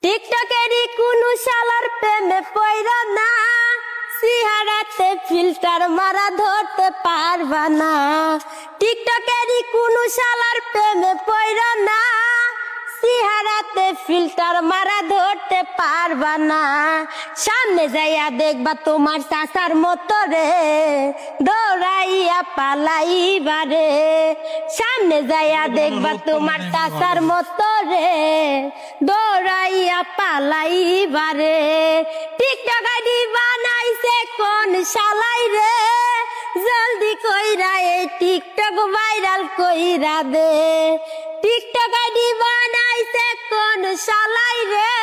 টিকটকেরই কোনো শালার প্রেমে পইরা না, সিহারাতে ফিল্টার মারা ধরতে পারবা না। টিকটকেরই কোনো শালার প্রেমে পইরা না, সিহারাতে ফিল্টার মারা ধরতে পারবা না। সামনে যাইয়া দেখবা তোমার চাচার মতো রে, দৌড়াইয়া পালাইবারে। সামনে যাইয়া দেখবা তোমার চাচার মতো রে, দৌড়াইয়া পালাইবারে। টিকটক আইডি বানাইছে কোন শালাই রে, জলদি কইরা এই টিকটক ভাইরাল কইরা দে। টিকটক আইডি বানাইছে কোন শালাই রে,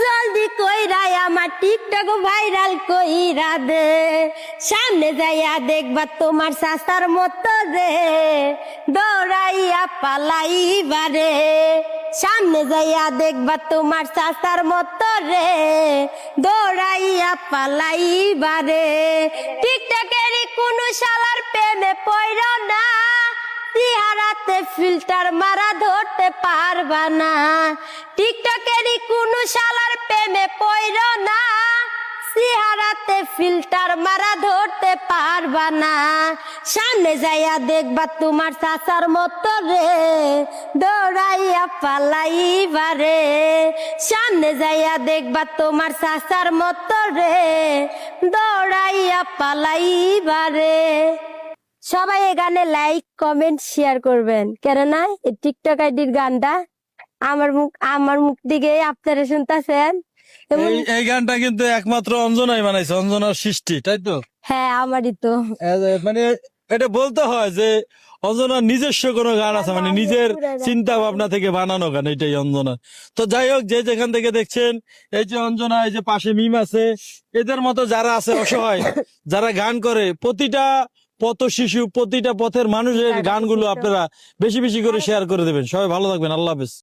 জলদি কইরা আমার টিকটক ভাইরাল কইরা দে। সামনে যাইয়া দেখবা তোমার চাচার মতো রে, দৌড়াইয়া পালাইবারে। সামনে যাইয়া দেখবা তোমার চাচার মতো রে, দৌড়াইয়া পালাইবারে। টিকটকেরই কোনো শালার প্রেমে পইরা না, চেহারাতে ফিল্টার মারা ধরতে পারবা না। টিকটকেরই কোনো শালার প্রেমে পইরা না, চেহারাতে ফিল্টার মারা ধরতে পারবা না। সামনে যাইয়া দেখবা তোমার চাচার মতো রে, দৌড়াইয়া পালাইবারে। সামনে যাইয়া দেখবা তোমার চাচার মতো রে, দৌড়াইয়া পালাইবারে। সবাই এই গানে লাইক কমেন্ট শেয়ার করবেন, কেননা এই টিকটক আইডির গানটা আমার মুখ দিকে আপনারা শুনতেছেন। এই গানটা কিন্তু একমাত্র অঞ্জনাই বানাইছে, অঞ্জনার সৃষ্টি, তাই তো? হ্যাঁ, আমারই তো। মানে এটা বলতে হয় যে অঞ্জনার নিজস্ব কোনো গান আছে, মানে নিজের চিন্তা ভাবনা থেকে বানানো গান, এটাই অঞ্জনা। তো যাই হোক, যে যেখান থেকে দেখছেন, এই যে অঞ্জনা, এই যে পাশে মিম আছে, এদের মতো যারা আছে অসহায়, যারা গান করে, প্রতিটা পথ শিশু, প্রতিটা পথের মানুষের গানগুলো আপনারা বেশি বেশি করে শেয়ার করে দেবেন। সবাই ভালো থাকবেন, আল্লাহ হাফেজ।